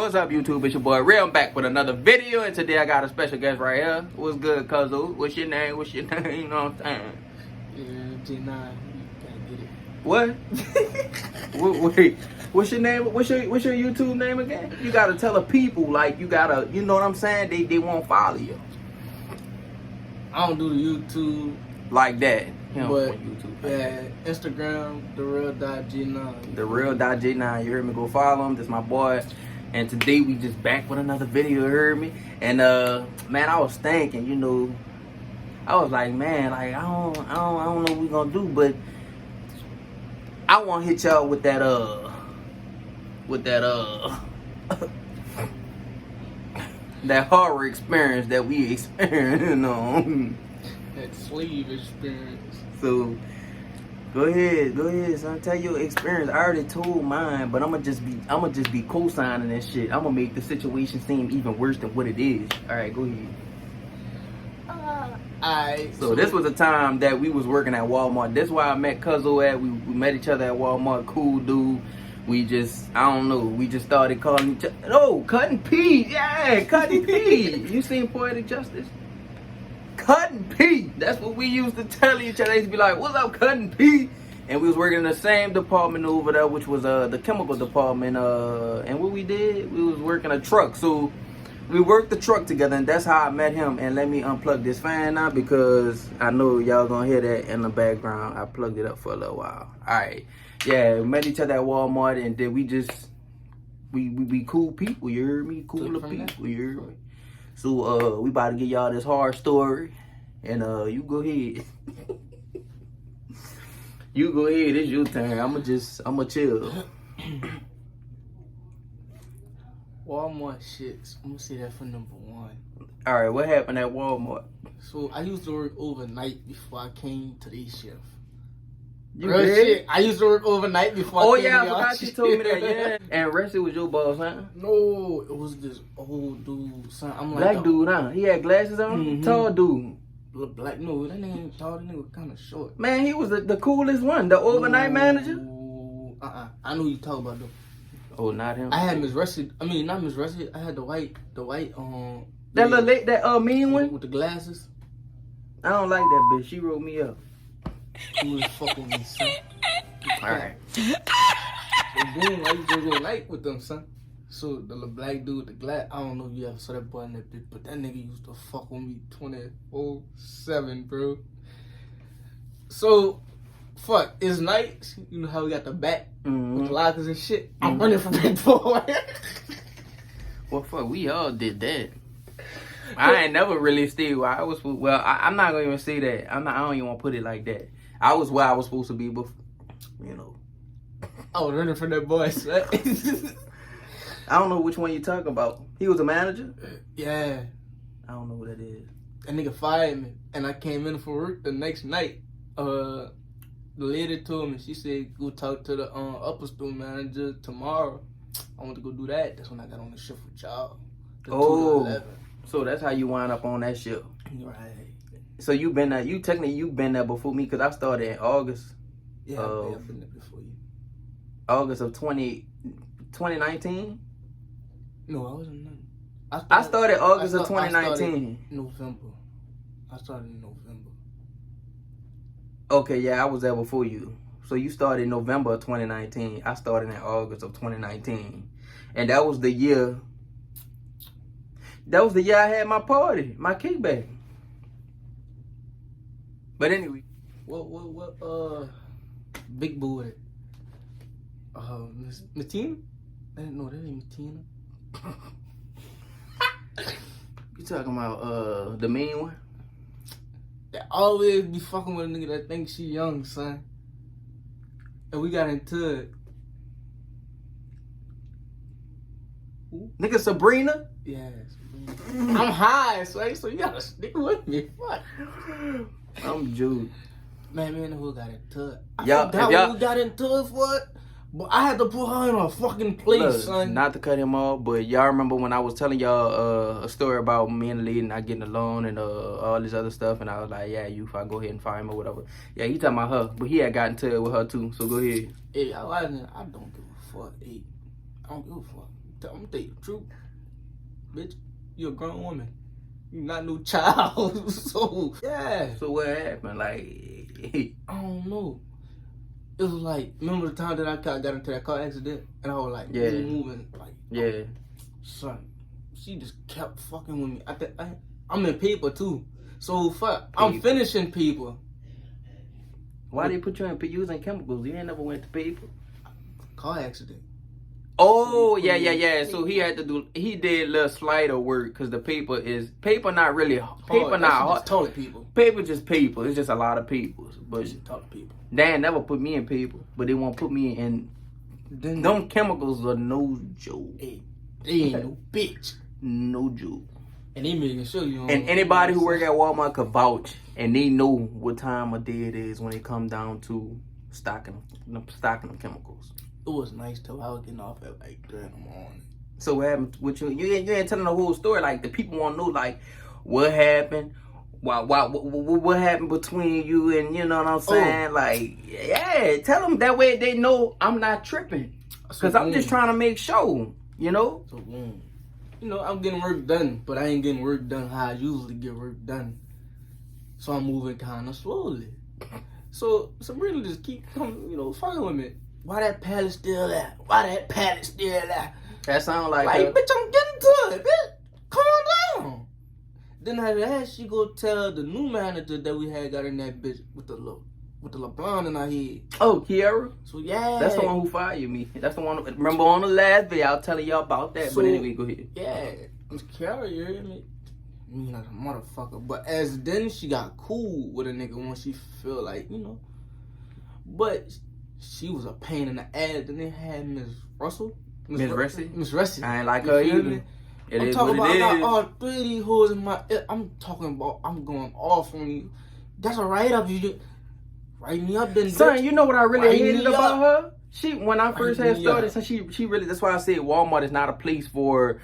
What's up, YouTube? It's your boy Real. I'm back with another video, and today I got a special guest right here. What's good, Cuzzo? What's your name? What's your name? You know what I'm saying? Yeah, G9, What? Wait, what's your name? What's your YouTube name again? You gotta tell the people, like, you gotta, you know what I'm saying? They won't follow you I don't do the YouTube like that. He don't but want YouTube. yeah, Instagram, thereal.g9. Thereal.g9. You heard me? Go follow him. This my boy. And today we just back with another video. You heard me? And man, I was thinking, you know, I was like, man, like I don't know what we gonna do, but I want to hit y'all with that that horror experience that we experienced, you know. That sleeve experience. So go ahead, son. Tell your experience. I already told mine, but I'ma just be co-signing that shit. I'm gonna make the situation seem even worse than what it is. All right, go ahead. Alright. So this was a time that we was working at Walmart. That's why I met Cuzzo at. We met each other at Walmart. Cool dude. We just, I don't know. We just started calling each other. Oh, Cut and Pete. Yeah, Cut and Pete. You seen Poetic Justice? Cut and Pete. That's what we used to tell each other. They used to be like, "What's up, Cut and Pete?" And we was working in the same department over there, which was the chemical department. And what we did, we was working a truck. So we worked the truck together, and that's how I met him. And let me unplug this fan now because I know y'all gonna hear that in the background. I plugged it up for a little while. All right, yeah, we met each other at Walmart, and then we just we cool people. You heard me? Cooler people. You heard me? So we about to give y'all this hard story, and you go ahead. You go ahead. It's your turn. I'ma chill. Walmart shits. I'm gonna say that for number one. All right, what happened at Walmart? So I used to work overnight before I came to this shift. You Real did? shit. I used to work overnight before I came yeah, I to y'all forgot you shit. told me that. Yeah. And Resty was your boss, huh? No, it was this old dude, son. I'm like Black dude, huh? He had glasses on. Mhm. Tall dude. Black, no, that nigga ain't tall. That nigga kind of short. Man, he was the coolest one. The overnight manager. I know who you talk about though. Oh, not him. I had Miss Rusty. I mean, not Miss Rusty. I had the white. That little late, that mean one with the glasses. I don't like that bitch. She wrote me up. Who was fucking me, son? All right. So boom, I used to go night with them, son. So the little black dude with the glass. I don't know if you ever saw that boy in that bitch, but that nigga used to fuck with me 24/7, bro. So, fuck, it's night. You know how we got the back with the lockers and shit. I'm running from that boy. Well, fuck, we all did that. I ain't never really stayed where I was. Well, I'm not gonna even say that. I don't even want to put it like that. I was where I was supposed to be before, you know. I was running from that boy, son. I don't know which one you talking about. He was a manager? Yeah. I don't know who that is. That nigga fired me, and I came in for work the next night. The lady told me, she said, go talk to the upper store manager tomorrow. I want to go do that. That's when I got on the shift with y'all. The 2 to 11. So that's how you wind up on that shift. Right. So you been there, you been there before me, because I started in August. Yeah, I've been there before you. August of 2019? No, I wasn't none. I started August of 2019. November. I started in November. Okay, yeah, I was there before you. So you started in November of 2019. I started in August of 2019. And that was the year I had my party, my kickback. But anyway. What, Big Boy. Miss Matina? No, that ain't Matina. You talking about the mean one? That always be fucking with a nigga that thinks she young, son. And we got into it. Who? Nigga Sabrina? Yeah, Sabrina. I'm high, so you gotta stick with me. Fuck. I'm Jude. Man, who got into it? Y'all We got into it for it. But I had to put her in a fucking place, son. Not to cut him off, but y'all remember when I was telling y'all a story about me and the lady not getting along and all this other stuff, and I was like, yeah, if I go ahead and find him or whatever. Yeah, he talking about her, but he had gotten to it with her too, so go ahead. Hey, I don't give a fuck. Hey, I don't give a fuck. I'm tell you the truth, bitch. You're a grown woman. You're not no child. So yeah. So what happened? Like, I don't know. It was like, remember the time that I got into that car accident and I was like, Yeah. moving, like, yeah. son, she just kept fucking with me. I'm in paper too, so fuck, I'm finishing paper. Why they put you in using chemicals? You ain't never went to paper. Car accident. Oh, yeah. So he did little slider work because the paper not really, paper not hard. Toilet people. Paper just paper. It's just a lot of papers. But Toilet people. Dan never put me in paper, but they won't put me in. Them chemicals are no joke. Hey, they ain't no bitch. No joke. And they making sure you don't. And anybody who work at Walmart could vouch, and they know what time of day it is when it come down to stocking them chemicals. It was nice till I was getting off at like 3 in the morning. So what happened with you? You ain't telling the whole story. Like, the people want to know, like, what happened? What happened between you and, you know what I'm saying? Like, yeah, tell them that way they know I'm not tripping. Because I'm just trying to make sure, you know? So, you know, I'm getting work done, but I ain't getting work done how I usually get work done. So I'm moving kind of slowly. So Sabrina just keep coming, you know, fucking with me. Why that pallet still there? Why that pallet still there? That sound like bitch, I'm getting to it, bitch. Calm down. Then after that, she go tell the new manager that we had got in that bitch with the little blonde in her head. Oh, Kiara? So yeah. That's the one who fired me. That's the one. Remember on the last video, I was telling y'all about that. So, but anyway, go ahead. Yeah. Miss Kiara, you hear me? Me like a motherfucker. But as then she got cool with a nigga when she feel like, you know. But she was a pain in the ass. Then they had Miss Russell. Miss Russie? Miss Russie. I ain't like her either. I'm talking about, I got all 3 of these hoes in my, I'm talking about, I'm going off on you. That's a write up. You write me up then. Son, you know what I really hated about her? She, when I first had started, so she really, that's why I said Walmart is not a place for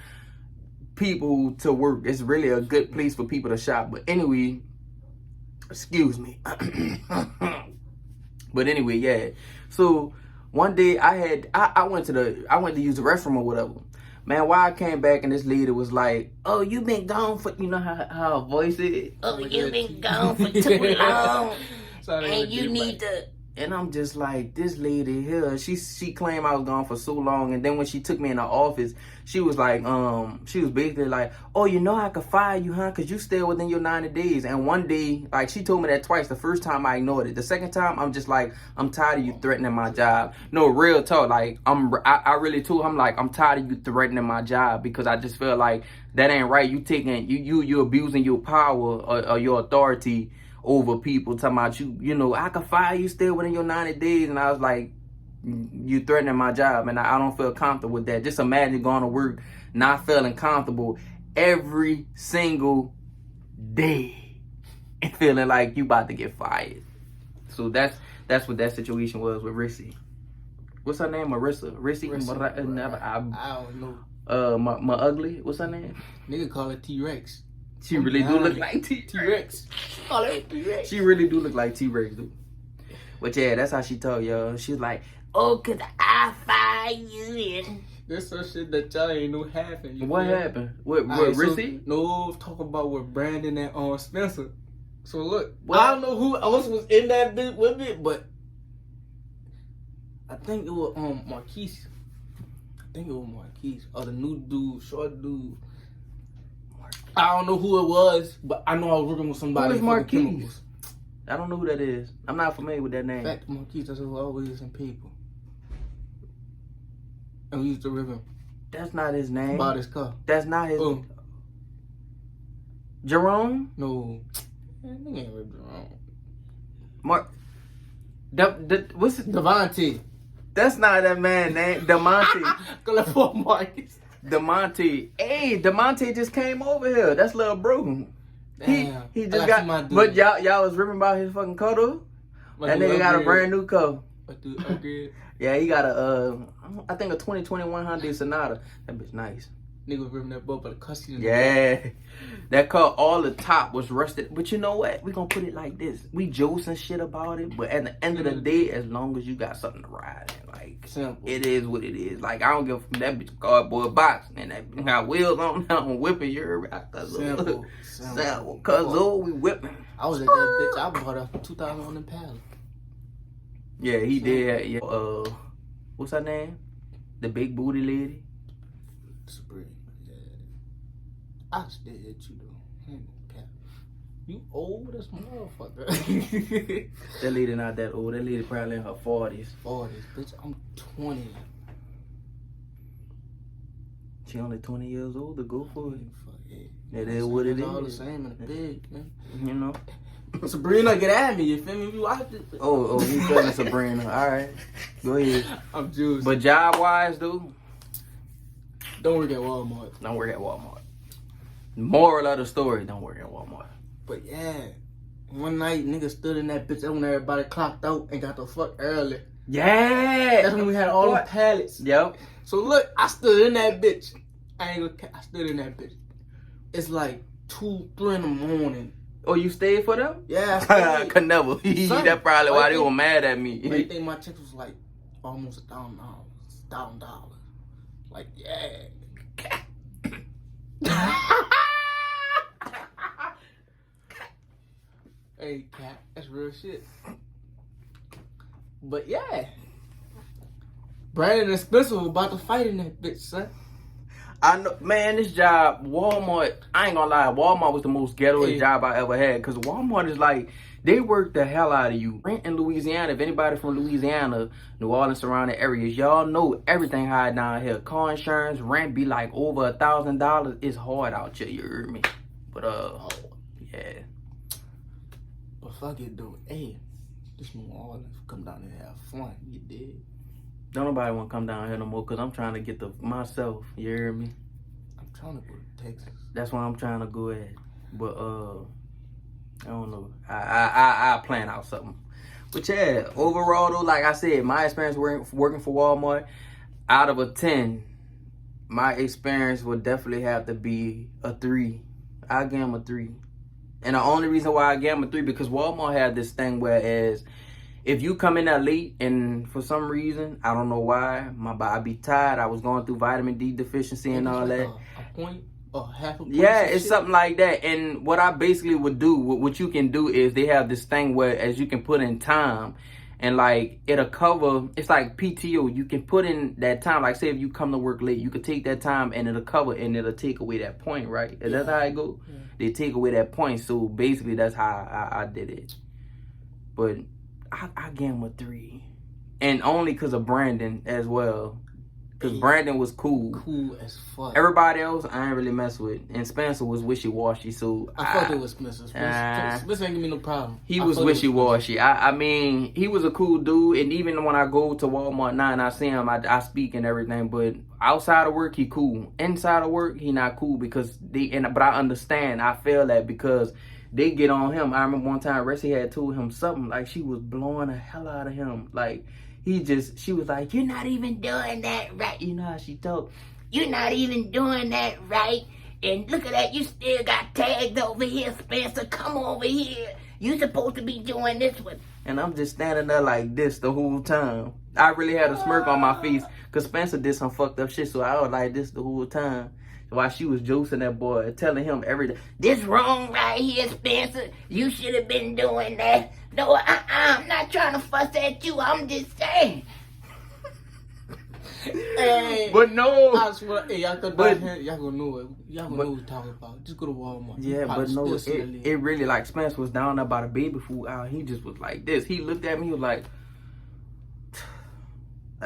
people to work. It's really a good place for people to shop. But anyway, excuse me. But anyway, yeah. So one day I went to use the restroom or whatever. Man, why I came back and this lady was like, "Oh, you been gone for," you know how her voice is. "Oh, you been gone for too long, and you need to." And I'm just like, this lady here, she claimed I was gone for so long, and then when she took me in the office, she was like, she was basically like, "Oh, you know I could fire you, huh? Cause you still within your 90 days." And one day, like, she told me that twice. The first time I ignored it. The second time, I'm just like, I'm tired of you threatening my job. No, real talk. Like, I really told her, I'm like, I'm tired of you threatening my job because I just feel like that ain't right. You taking, you abusing your power or your authority over people, talking about you know, I could fire you still within your 90 days. And I was like, you threatening my job, and I don't feel comfortable with that. Just imagine going to work not feeling comfortable every single day and feeling like you about to get fired. So that's what that situation was with Rissy. What's her name? Marissa? Rissy? I don't know. My ugly? What's her name? Nigga call it T-Rex. She really do look like T-Rex. Call her T-Rex. She really do look like T-Rex, dude. But yeah, that's how she told y'all. She's like, "Oh, cause I fire you." There's some shit that y'all ain't know happened. What happened? What Rissy? So, no, talk about with Brandon and Spencer. So look, I don't know who else was in that bit with me, but I think it was Marquise. Or the new dude, short dude. I don't know who it was, but I know I was working with somebody. Who is Marquise? I don't know who that is. I'm not familiar with that name. In fact, Marquise, that's who always in people. And we used to rip him. That's not his name. About his car. That's not his name. Jerome? No. Man, nigga ain't rip Jerome. What's it? Devontae. That's not that man's name. DeMonte. Go look for Marcus. DeMonte. Hey, DeMonte just came over here. That's little bro. Damn. He just got. But y'all was ripping about his fucking car though. That nigga got a brand new car. Upgrade. Yeah, he got I think a 2021 Hyundai Sonata. That bitch nice. Nigga was ripping that boat by the custody. Yeah. That car, all the top was rusted. But you know what? We gonna put it like this. We joking shit about it, but at the end of the day, as long as you got something to ride in, like, simple. It is what it is. Like, I don't give a that bitch cardboard box and that got wheels on now. I'm whipping your simple. Cause we whipping. I was at that bitch. I bought her 2001 Impala. Yeah, he did. Yeah. What's her name? The big booty lady. Sabrina. Yeah. I still hit you though. You old as motherfucker. That lady not that old. That lady probably in her 40s. 40s, bitch. I'm 20. She only 20 years old to go for it. Fuck it. That is what it is. All the same in the big, man. You know. Sabrina, get at me. You feel me? You watched it. Oh, you feeling Sabrina? All right, go ahead. I'm juiced. But job wise, dude, don't work at Walmart. Don't work at Walmart. Moral of the story: don't work at Walmart. But yeah, one night nigga stood in that bitch when everybody clocked out and got the fuck early. Yeah, that's when we had all the pallets. Yep. So look, I stood in that bitch. I stood in that bitch. It's like 2, 3 in the morning. Oh, you stayed for them? Yeah, I stayed. Could never. That's probably why they were mad at me. I think my check was like almost $1,000. $1,000. Like, yeah. Hey, cat, that's real shit. But yeah, Brandon and Spencer were about to fight in that bitch, son. I know, man, this job, Walmart, I ain't gonna lie, Walmart was the most ghetto job I ever had. Because Walmart is like, they work the hell out of you. Rent in Louisiana, if anybody from Louisiana, New Orleans, surrounding areas, y'all know everything high down here. Car insurance, rent be like over $1,000. It's hard out here, you heard me? But, yeah. But fuck it, dude. Hey, this New Orleans, come down here and have fun. You did. Don't nobody want to come down here no more because I'm trying to get myself. You hear me? I'm trying to go to Texas. That's why I'm trying to go at. But I don't know. I plan out something. But yeah, overall though, like I said, my experience working for Walmart, out of a 10, my experience would definitely have to be a 3. I give them a 3. And the only reason why I give them a 3 because Walmart had this thing whereas if you come in there late and for some reason, I don't know why, my body be tired. I was going through vitamin D deficiency and all that. A point or half a point? Yeah, it's something like that. And what I basically would do, what you can do is they have this thing where as you can put in time and like it'll cover, it's like PTO. You can put in that time. Like say if you come to work late, you could take that time and it'll cover and it'll take away that point, right? Is that how it go? Yeah. They take away that point. So basically that's how I did it. But I gave him a 3. And only because of Brandon as well. Because Brandon was cool. Cool as fuck. Everybody else, I ain't really mess with. And Spencer was wishy-washy, so I thought it was Spencer. Spencer ain't give me no problem. He was wishy-washy. I mean, he was a cool dude. And even when I go to Walmart now and I see him, I speak and everything. But outside of work, he cool. Inside of work, he not cool because but I understand. I feel that because they get on him. I remember one time Ressie had told him something like she was blowing the hell out of him. Like she was like, "You're not even doing that right." You know how she talk. "You're not even doing that right. And look at that, you still got tagged over here, Spencer. Come over here. You supposed to be doing this one." And I'm just standing there like this the whole time. I really had a smirk on my face because Spencer did some fucked up shit. So I was like this the whole time. While she was juicing that boy, telling him every day, "This wrong right here, Spencer. You should have been doing that." No, I'm not trying to fuss at you. I'm just saying. Hey, but no. I swear, hey, y'all gonna know it. Y'all gonna know what we're talking about. Just go to Walmart. Yeah, but no, it really like Spencer was down there by the baby food aisle. He just was like this. He looked at me, he was like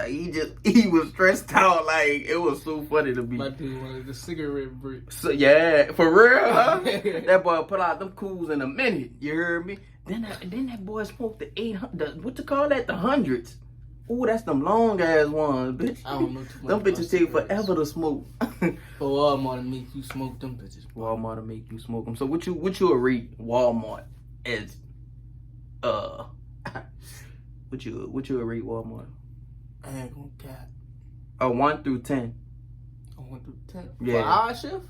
he was stressed out. Like it was so funny to me. My dude wanted the cigarette break. So yeah, for real, huh? That boy put out them cools in a minute. You heard me? Then that boy smoked the 800. What you call that? The hundreds. Ooh, that's them long ass ones, bitch. I don't know too much. Them bitches take forever to smoke. For Walmart to make you smoke them bitches. Walmart to make you smoke them. So what you rate Walmart as? What you rate Walmart? I ain't gonna cap. 1 through 10. I want to do 10. Yeah. For our shift?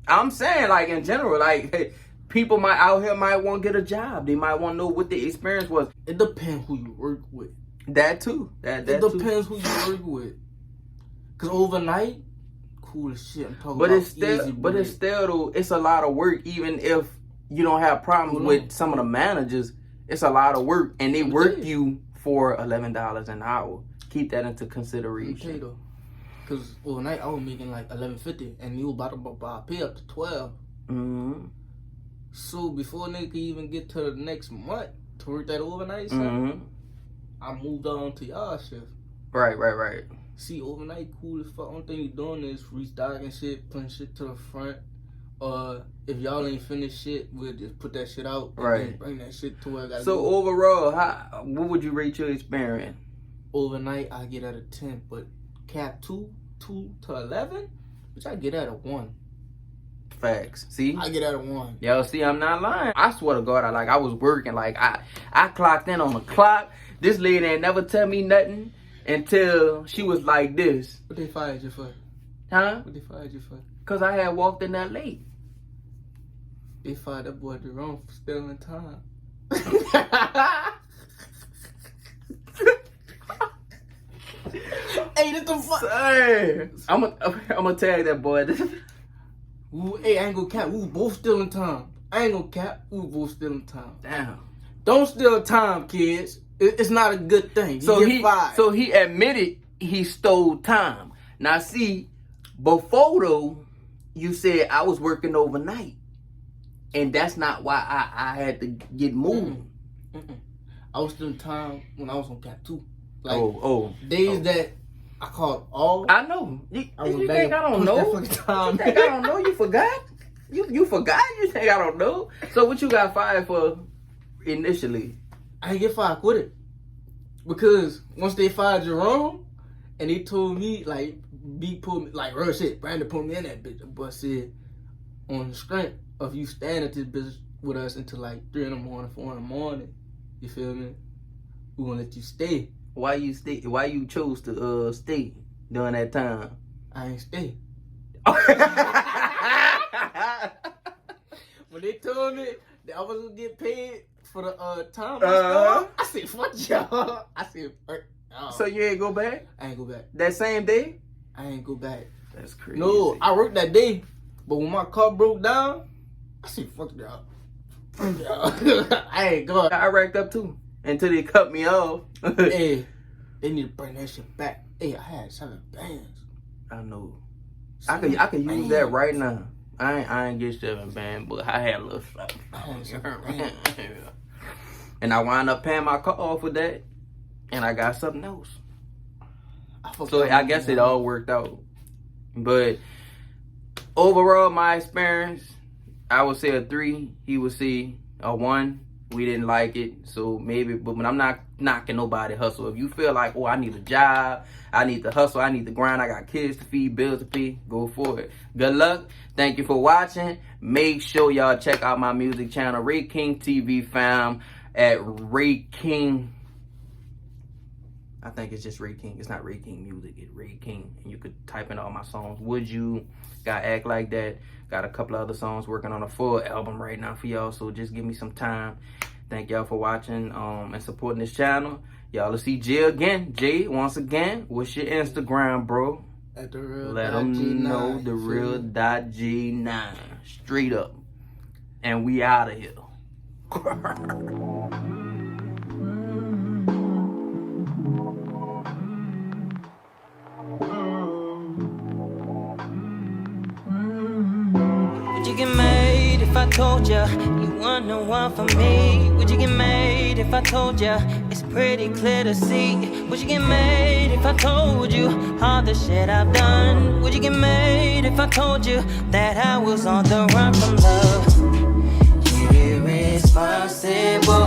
I'm saying, like, in general, like, hey, people out here might want to get a job. They might want to know what the experience was. It depends who you work with. That too. That it too. depends who you work with. Cause overnight, cool as shit. I'm talking but about it's still, easy but bread. it's still though. It's a lot of work, even if you don't have problems with some of the managers. It's a lot of work, and they work you for $11 an hour. Keep that into consideration. Cause overnight I was making like $11.50, and you about to pay up to $12. Mm-hmm. So before nigga could even get to the next month to work that overnight, I moved on to y'all shift. Right. See, overnight cool as fuck. Only thing you doing is restocking shit, putting shit to the front. If y'all ain't finished shit, we'll just put that shit out and then bring that shit to where I gotta go. Overall, what would you rate your experience? Overnight, I get at a 10, but cap 2 to 11, which I get at a 1. Facts. See? I get at a 1. Yo, see, I'm not lying. I swear to God, I was working. Like, I clocked in on the clock. This lady ain't never tell me nothing until she was like this. What they fired you for? Huh? What they fired you for? Because I had walked in that late. They fired that boy Jerome for stealing time. Hey, this the fuck. I'm gonna tag that boy. Hey, I ain't gonna cap. We was both stealing time. I ain't gonna cap. We was both stealing time. Damn. Don't steal time, kids. It's not a good thing. You get fired. So he admitted he stole time. Now see, before though, you said I was working overnight, and that's not why I had to get moved. I was stealing time when I was on cap 2. Like days that I called all. I know. You think I don't know? You think I don't know? You forgot? You forgot? You think I don't know? So what you got fired for initially? I didn't get fired with it. Because once they fired Jerome and they told me like put me like real shit, Brandon put me in that bitch, but said on the strength of you staying at this bitch with us until like 3 in the morning, 4 in the morning, you feel me? We're gonna let you stay. Why you stay? Why you chose to stay during that time? I ain't stay. When they told me that I was gonna get paid for the time I said, fuck y'all. I said, so you ain't go back? I ain't go back. That same day? I ain't go back. That's crazy. No, I worked that day, but when my car broke down, I said, fuck y'all. I ain't going. I racked up too until they cut me off. Hey, they need to bring that shit back. Hey, I had 7 bands. I know. I can use that right now. I ain't get 7 bands, but I had a little something. And I wound up paying my car off with that, and I got something else. So I guess it all worked out. But overall, my experience, I would say a 3. He would say a 1. We didn't like it, so maybe. But I'm not knocking nobody hustle. If you feel like, oh, I need a job, I need to hustle, I need to grind, I got kids to feed, bills to pay, go for it. Good luck. Thank you for watching. Make sure y'all check out my music channel, Ray King TV fam, at Ray King. I think it's just Ray King. It's not Ray King Music. It's Ray King. And you could type in all my songs. Would You? Got Act Like That. Got a couple of other songs working on a full album right now for y'all. So just give me some time. Thank y'all for watching and supporting this channel. Y'all will see Jay again. Jay, once again, what's your Instagram, bro? At the real Let them know the real .G9. Straight up. And we out of here. Would you get mad if I told ya you weren't the one for me? Would you get mad if I told ya it's pretty clear to see? Would you get mad if I told you all the shit I've done? Would you get mad if I told you that I was on the run from love? Irresponsible.